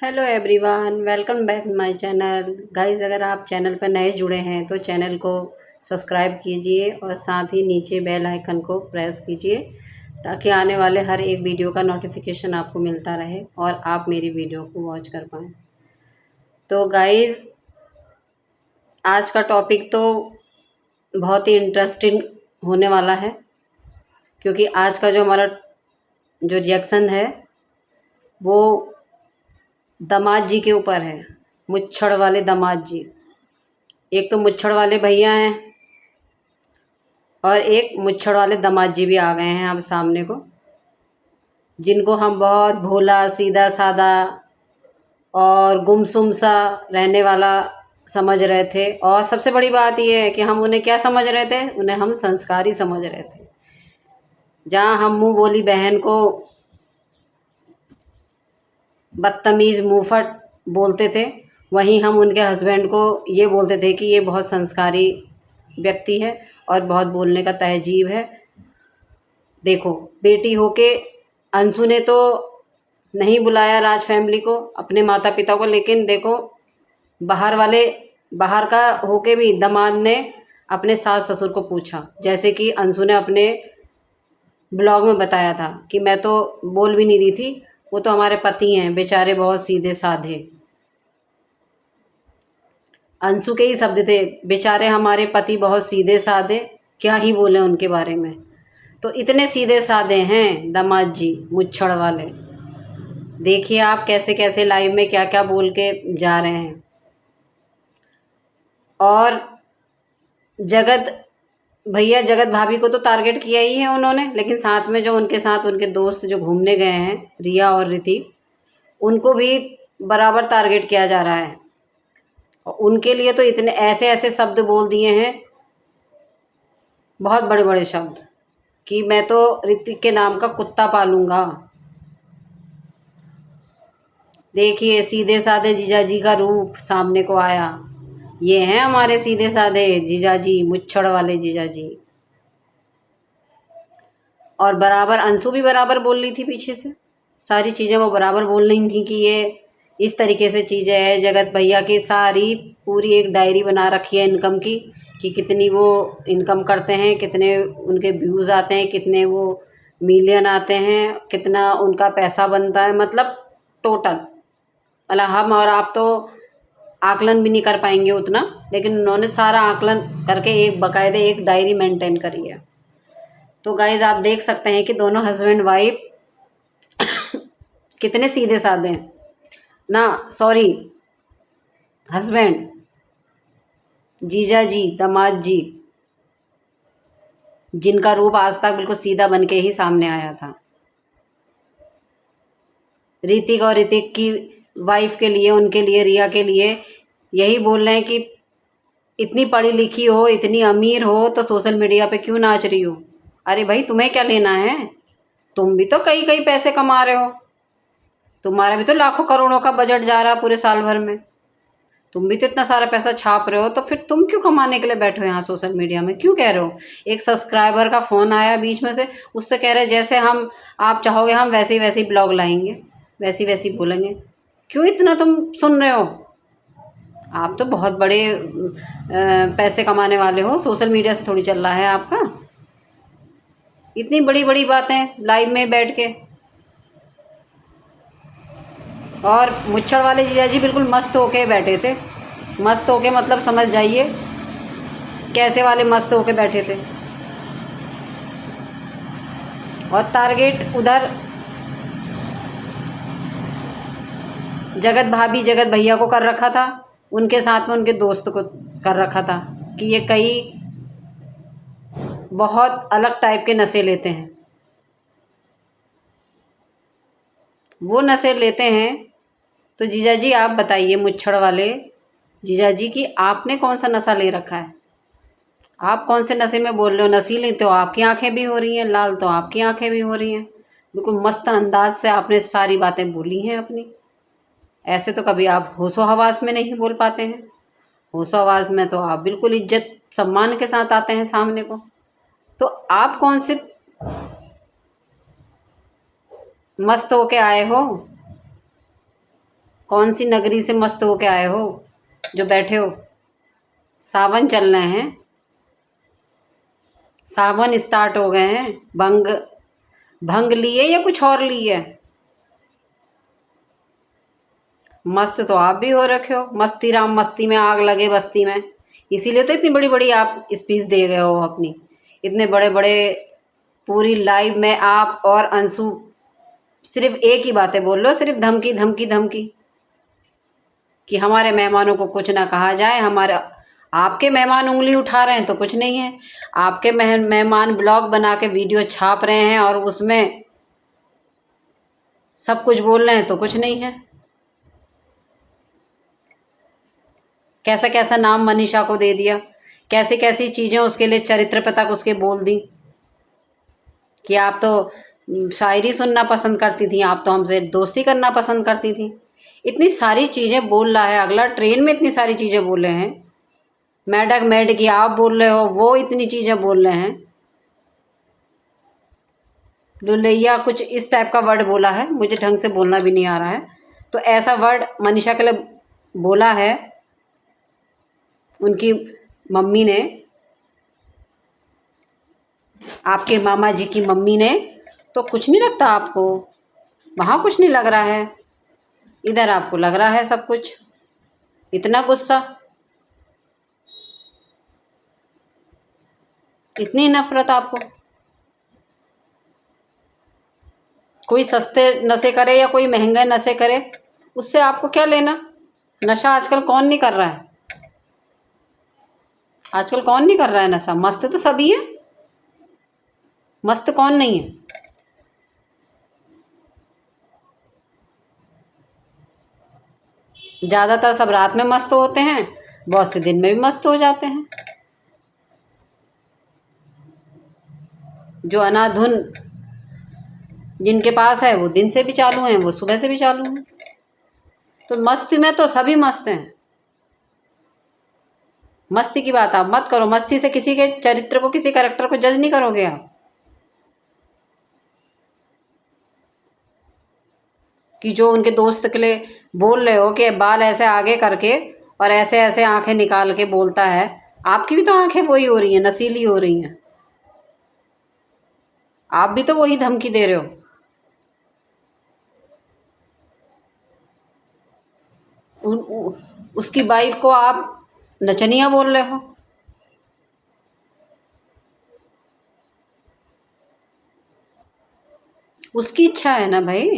Hello everyone, welcome back my channel. Guys, अगर आप channel पर नए जुड़े हैं तो चैनल को सब्सक्राइब कीजिए और साथ ही नीचे बेल आइकन को प्रेस कीजिए ताकि आने वाले हर एक वीडियो का नोटिफिकेशन आपको मिलता रहे और आप मेरी वीडियो को वॉच कर पाएँ। तो गाइस, आज का टॉपिक तो बहुत ही इंटरेस्टिंग होने वाला है, क्योंकि आज का जो हमारा जो रिएक्शन है वो दामाद जी के ऊपर है। मुच्छड़ वाले दामाद जी। एक तो मुच्छड़ वाले भैया हैं और एक मुच्छड़ वाले दामाद जी भी आ गए हैं अब सामने को, जिनको हम बहुत भोला सीधा सादा और गुमसुम सा रहने वाला समझ रहे थे। और सबसे बड़ी बात यह है कि हम उन्हें क्या समझ रहे थे, उन्हें हम संस्कारी समझ रहे थे। जहाँ हम मुँह बोली बहन को बदतमीज़ मुंहफट बोलते थे, वहीं हम उनके हस्बैंड को ये बोलते थे कि ये बहुत संस्कारी व्यक्ति है और बहुत बोलने का तहजीब है। देखो, बेटी होके अंशु ने तो नहीं बुलाया राज फैमिली को, अपने माता पिता को, लेकिन देखो बाहर का होके भी दामाद ने अपने सास ससुर को पूछा। जैसे कि अंशु ने अपने ब्लॉग में बताया था कि मैं तो बोल भी नहीं रही थी, वो तो हमारे पति हैं, बेचारे बहुत सीधे साधे। अंशु के ही शब्द थे, बेचारे हमारे पति बहुत सीधे साधे, क्या ही बोले उनके बारे में। तो इतने सीधे साधे हैं दामाद जी मुच्छड़ वाले। देखिए आप कैसे कैसे लाइव में क्या क्या बोल के जा रहे हैं। और जगत भाभी को तो टारगेट किया ही है उन्होंने, लेकिन साथ में जो उनके साथ उनके दोस्त जो घूमने गए हैं, रिया और ऋतिक, उनको भी बराबर टारगेट किया जा रहा है। और उनके लिए तो इतने ऐसे ऐसे शब्द बोल दिए हैं, बहुत बड़े बड़े शब्द, कि मैं तो ऋतिक के नाम का कुत्ता पालूंगा। देखिए सीधे साधे जीजाजी का रूप सामने को आया। ये हैं हमारे सीधे साधे जीजाजी, मुच्छड़ वाले जीजाजी। और बराबर अंशु भी बराबर बोल रही थी पीछे से, सारी चीज़ें वो बराबर बोल रही थी कि ये इस तरीके से चीज़ें है। जगत भैया की सारी पूरी एक डायरी बना रखी है इनकम की, कि कितनी वो इनकम करते हैं, कितने उनके व्यूज़ आते हैं, कितने वो मिलियन आते हैं, कितना उनका पैसा बनता है, मतलब टोटल। मतलब हम और आप तो आकलन भी नहीं कर पाएंगे उतना, लेकिन उन्होंने सारा आकलन करके एक बाकायदे एक डायरी मेंटेन करी है। तो गाइज आप देख सकते हैं कि दोनों हस्बैंड वाइफ कितने सीधे साधे हैं ना। सॉरी, हस्बैंड, जीजा जी, दामाद जी, जिनका रूप आज तक बिल्कुल सीधा बन के ही सामने आया था। ऋतिक और ऋतिक की वाइफ के लिए, उनके लिए, रिया के लिए यही बोल रहे हैं कि इतनी पढ़ी लिखी हो, इतनी अमीर हो, तो सोशल मीडिया पे क्यों नाच रही हो। अरे भाई, तुम्हें क्या लेना है, तुम भी तो कई कई पैसे कमा रहे हो, तुम्हारा भी तो लाखों करोड़ों का बजट जा रहा है पूरे साल भर में, तुम भी तो इतना सारा पैसा छाप रहे हो, तो फिर तुम क्यों कमाने के लिए बैठे हो यहाँ सोशल मीडिया में, क्यों कह रहे हो। एक सब्सक्राइबर का फ़ोन आया बीच में से, उससे कह रहे जैसे हम आप चाहोगे हम वैसे ही ब्लॉग लाएंगे, वैसी वैसी बोलेंगे। क्यों इतना तुम सुन रहे हो, आप तो बहुत बड़े पैसे कमाने वाले हो, सोशल मीडिया से थोड़ी चल रहा है आपका। इतनी बड़ी बड़ी बातें लाइव में बैठ के। और मुच्छड़ वाले जीजा जी बिल्कुल मस्त होके बैठे थे, मस्त होके मतलब समझ जाइए कैसे वाले मस्त होके बैठे थे। और टारगेट उधर जगत भाभी जगत भैया को कर रखा था, उनके साथ में उनके दोस्त को कर रखा था कि ये कई बहुत अलग टाइप के नशे लेते हैं। वो नशे लेते हैं तो जीजा जी आप बताइए, मुच्छड़ वाले जीजा जी, कि आपने कौन सा नशा ले रखा है, आप कौन से नशे में बोल रहे हो। नशीली तो आपकी आंखें भी हो रही हैं लाल, तो आपकी आंखें भी हो रही हैं। बिल्कुल मस्त अंदाज से आपने सारी बातें बोली हैं अपनी। ऐसे तो कभी आप होशो हवास में नहीं बोल पाते हैं, होशो हवास में तो आप बिल्कुल इज्जत सम्मान के साथ आते हैं सामने को। तो आप कौन से मस्त होके आए हो। कौन सी नगरी से मस्त होके आए हो जो बैठे हो? सावन चल रहे हैं, सावन स्टार्ट हो गए हैं। भंग भंग लिए या कुछ और लिए? मस्त तो आप भी हो रखे हो, मस्ती राम मस्ती में आग लगे बस्ती में। इसीलिए तो इतनी बड़ी बड़ी आप स्पीच दे गए हो अपनी, इतने बड़े बड़े। पूरी लाइव में आप और अंशु सिर्फ एक ही बातें बोल लो, सिर्फ धमकी धमकी धमकी, कि हमारे मेहमानों को कुछ ना कहा जाए। हमारे आपके मेहमान उंगली उठा रहे हैं तो कुछ नहीं है, आपके मेहमान ब्लॉग बना के वीडियो छाप रहे हैं और उसमें सब कुछ बोल रहे हैं तो कुछ नहीं है। कैसा कैसा नाम मनीषा को दे दिया, कैसी कैसी चीज़ें उसके लिए चरित्र पे तक उसके बोल दी कि आप तो शायरी सुनना पसंद करती थी, आप तो हमसे दोस्ती करना पसंद करती थी। इतनी सारी चीज़ें बोल रहा है अगला, ट्रेन में इतनी सारी चीज़ें बोल रहे हैं। मैडक मैड की आप बोल रहे हो, वो इतनी चीज़ें बोल रहे हैं। लुलैया कुछ इस टाइप का वर्ड बोला है, मुझे ढंग से बोलना भी नहीं आ रहा है। तो ऐसा वर्ड मनीषा के लिए बोला है उनकी मम्मी ने, आपके मामा जी की मम्मी ने। तो कुछ नहीं लगता आपको? वहाँ कुछ नहीं लग रहा है, इधर आपको लग रहा है सब कुछ। इतना गुस्सा, इतनी नफरत आपको। कोई सस्ते नशे करे या कोई महंगे नशे करे, उससे आपको क्या लेना? नशा आजकल कौन नहीं कर रहा है? आजकल कौन नहीं कर रहा है नशा? मस्त तो सभी है, मस्त कौन नहीं है? ज़्यादातर सब रात में मस्त होते हैं, बहुत से दिन में भी मस्त हो जाते हैं। जो अनाधुन जिनके पास है वो दिन से भी चालू हैं, वो सुबह से भी चालू हैं। तो मस्ती में तो सभी मस्त हैं। मस्ती की बात आप मत करो, मस्ती से किसी के चरित्र को, किसी कैरेक्टर को जज नहीं करोगे आप। कि जो उनके दोस्त के लिए बोल रहे हो कि बाल ऐसे आगे करके और ऐसे ऐसे आंखें निकाल के बोलता है, आपकी भी तो आंखें वही हो रही हैं, नसीली हो रही हैं। आप भी तो वही धमकी दे रहे हो। उसकी वाइफ को आप नचनिया बोल रहे हो। उसकी इच्छा है ना भाई,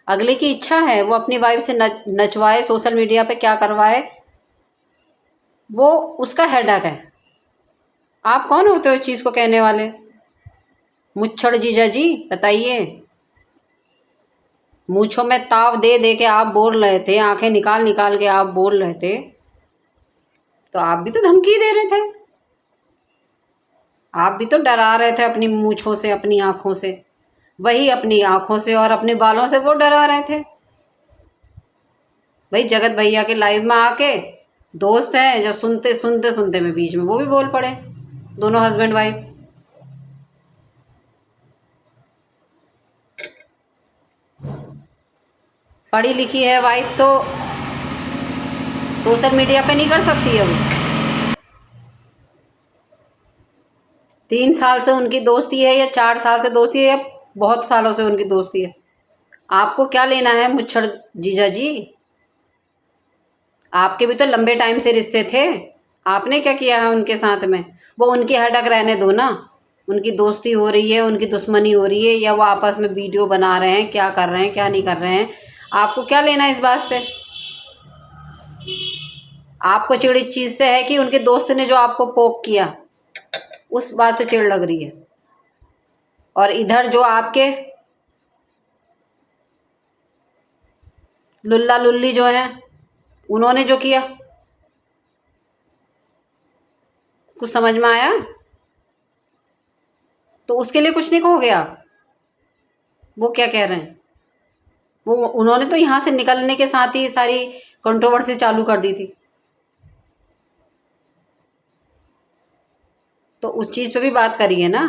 अगले की इच्छा है, वो अपनी वाइफ से नचवाए, सोशल मीडिया पे क्या करवाए, वो उसका हेडेक है। आप कौन होते हो इस चीज़ को कहने वाले? मुच्छड़ जीजा जी बताइए। मूंछों में ताव दे दे के आप बोल रहे थे, आंखें निकाल निकाल के आप बोल रहे थे, तो आप भी तो धमकी दे रहे थे। आप भी तो डरा रहे थे अपनी मूंछों से, अपनी आंखों से। वही अपनी आंखों से और अपने बालों से वो डरा रहे थे। भाई जगत भैया के लाइव में आके दोस्त हैं, जब सुनते सुनते सुनते में बीच में वो भी बोल पड़े, दोनों हस्बैंड वाइफ। पढ़ी लिखी है वाइफ तो सोशल मीडिया पे नहीं कर सकती है वो। 3 साल से उनकी दोस्ती है या 4 साल से दोस्ती है या बहुत सालों से उनकी दोस्ती है, आपको क्या लेना है मुच्छड़ जीजा जी? आपके भी तो लंबे टाइम से रिश्ते थे, आपने क्या किया है उनके साथ में? वो उनकी हटक रहने दो ना, उनकी दोस्ती हो रही है, उनकी दुश्मनी हो रही है, या वो आपस में वीडियो बना रहे हैं, क्या कर रहे हैं क्या नहीं कर रहे हैं, आपको क्या लेना है इस बात से? आपको चिड़ इस चीज़ से है कि उनके दोस्त ने जो आपको पोक किया, उस बात से चिड़ लग रही है। और इधर जो आपके लुल्ला लुल्ली जो हैं, उन्होंने जो किया, कुछ समझ में आया? तो उसके लिए कुछ नहीं कहोगे आप? वो क्या कह रहे हैं? वो उन्होंने तो यहाँ से निकलने के साथ ही सारी कंट्रोवर्सी चालू कर दी थी। तो उस चीज़ पे भी बात करिए ना।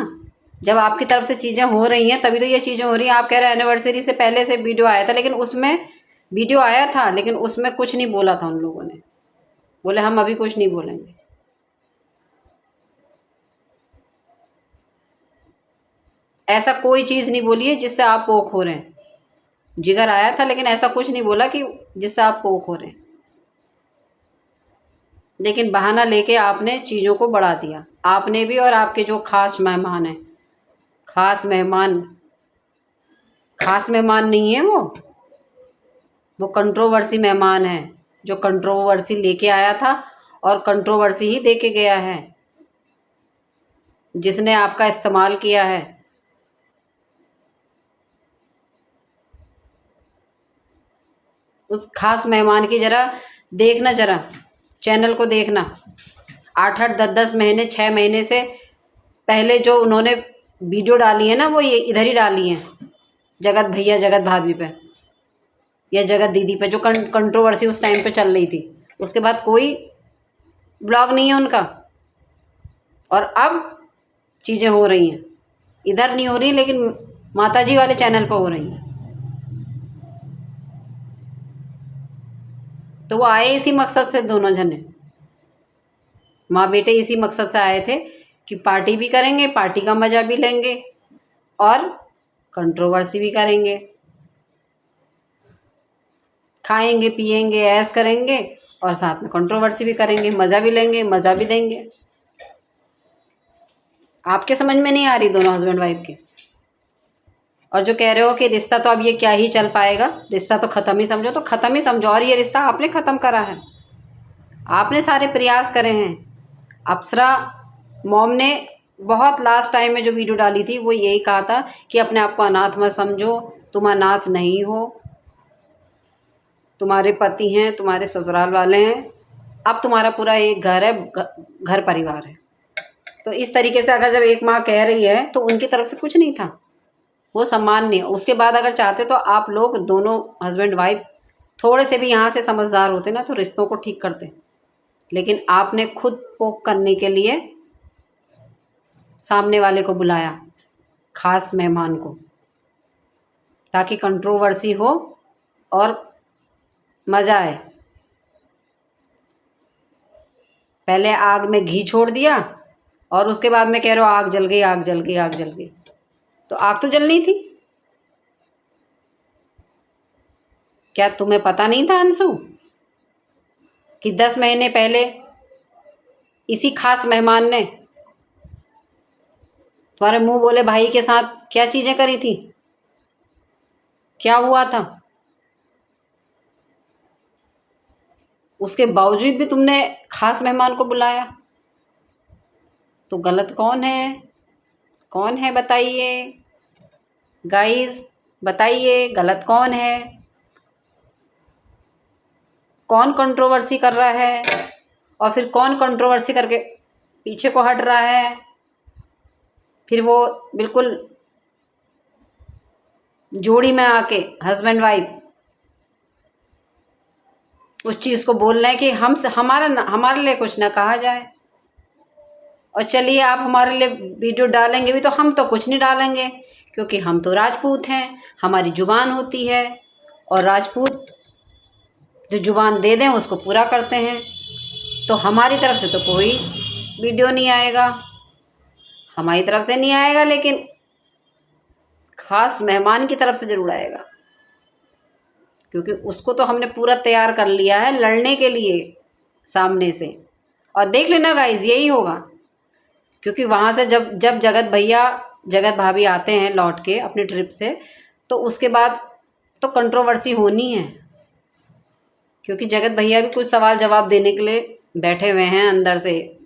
जब आपकी तरफ से चीज़ें हो रही हैं तभी तो ये चीज़ें हो रही हैं। आप कह रहे हैं एनिवर्सरी से पहले से वीडियो आया था, लेकिन उसमें वीडियो आया था लेकिन उसमें कुछ नहीं बोला था उन लोगों ने, बोले हम अभी कुछ नहीं बोलेंगे। ऐसा कोई चीज़ नहीं बोली है जिससे आप पोक हो रहे हैं। जिगर आया था लेकिन ऐसा कुछ नहीं बोला कि जिससे आप पोक हो रहे हैं। लेकिन बहाना लेके आपने चीज़ों को बढ़ा दिया, आपने भी और आपके जो खास मेहमान हैं। खास मेहमान नहीं है वो कंट्रोवर्सी मेहमान है, जो कंट्रोवर्सी लेके आया था और कंट्रोवर्सी ही दे के गया है, जिसने आपका इस्तेमाल किया है। उस खास मेहमान की ज़रा देखना, ज़रा चैनल को देखना। 8-8 10-10 महीने 6 महीने से पहले जो उन्होंने वीडियो डाली है ना, वो ये इधर ही डाली हैं, जगत भैया जगत भाभी पे या जगत दीदी पे, जो कंट्रोवर्सी उस टाइम पे चल रही थी। उसके बाद कोई ब्लॉग नहीं है उनका। और अब चीज़ें हो रही हैं, इधर नहीं हो रही लेकिन माताजी वाले चैनल पर हो रही हैं। तो वो आए इसी मकसद से, दोनों जने माँ बेटे इसी मकसद से आए थे कि पार्टी भी करेंगे, पार्टी का मज़ा भी लेंगे और कंट्रोवर्सी भी करेंगे, खाएंगे पिएंगे ऐश करेंगे और साथ में कंट्रोवर्सी भी करेंगे, मज़ा भी लेंगे मज़ा भी देंगे। आपके समझ में नहीं आ रही दोनों हस्बैंड वाइफ के? और जो कह रहे हो कि रिश्ता तो अब ये क्या ही चल पाएगा, रिश्ता तो ख़त्म ही समझो, तो ख़त्म ही समझो। और ये रिश्ता आपने ख़त्म करा है, आपने सारे प्रयास करे हैं। अप्सरा मॉम ने बहुत लास्ट टाइम में जो वीडियो डाली थी वो यही कहा था कि अपने आप को अनाथ मत समझो, तुम अनाथ नहीं हो, तुम्हारे पति हैं, तुम्हारे ससुराल वाले हैं, अब तुम्हारा पूरा एक घर है, घर परिवार है। तो इस तरीके से अगर जब एक माँ कह रही है तो उनकी तरफ से कुछ नहीं था, वो सम्मान नहीं। उसके बाद अगर चाहते तो आप लोग दोनों हस्बैंड वाइफ थोड़े से भी यहाँ से समझदार होते ना तो रिश्तों को ठीक करते। लेकिन आपने खुद पोक करने के लिए सामने वाले को बुलाया, खास मेहमान को, ताकि कंट्रोवर्सी हो और मज़ा आए। पहले आग में घी छोड़ दिया और उसके बाद में कह रहे हो आग जल गई आग जल गई आग जल गई। तो आग तो जलनी थी। क्या तुम्हें पता नहीं था अंशु कि 10 महीने पहले इसी खास मेहमान ने तुम्हारे मुंह बोले भाई के साथ क्या चीज़ें करी थी, क्या हुआ था? उसके बावजूद भी तुमने खास मेहमान को बुलाया, तो गलत कौन है बताइए गाइस, बताइए गलत कौन है? कौन कंट्रोवर्सी कर रहा है और फिर कौन कंट्रोवर्सी करके पीछे को हट रहा है? फिर वो बिल्कुल जोड़ी में आके हस्बैंड वाइफ उस चीज़ को बोल रहे हैं कि हमारे लिए कुछ ना कहा जाए। और चलिए आप हमारे लिए वीडियो डालेंगे भी तो हम तो कुछ नहीं डालेंगे, क्योंकि हम तो राजपूत हैं, हमारी जुबान होती है और राजपूत जो जुबान दे दें उसको पूरा करते हैं। तो हमारी तरफ से तो कोई वीडियो नहीं आएगा, हमारी तरफ से नहीं आएगा, लेकिन खास मेहमान की तरफ से ज़रूर आएगा, क्योंकि उसको तो हमने पूरा तैयार कर लिया है लड़ने के लिए सामने से। और देख लेना गाइस यही होगा, क्योंकि वहाँ से जब जगत भैया जगत भाभी आते हैं लौट के अपनी ट्रिप से, तो उसके बाद तो कंट्रोवर्सी होनी है, क्योंकि जगत भैया भी कुछ सवाल जवाब देने के लिए बैठे हुए हैं अंदर से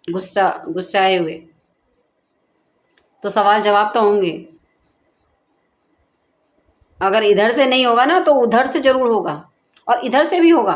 गुस्साए हुए। तो सवाल जवाब तो होंगे, अगर इधर से नहीं होगा ना तो उधर से ज़रूर होगा और इधर से भी होगा।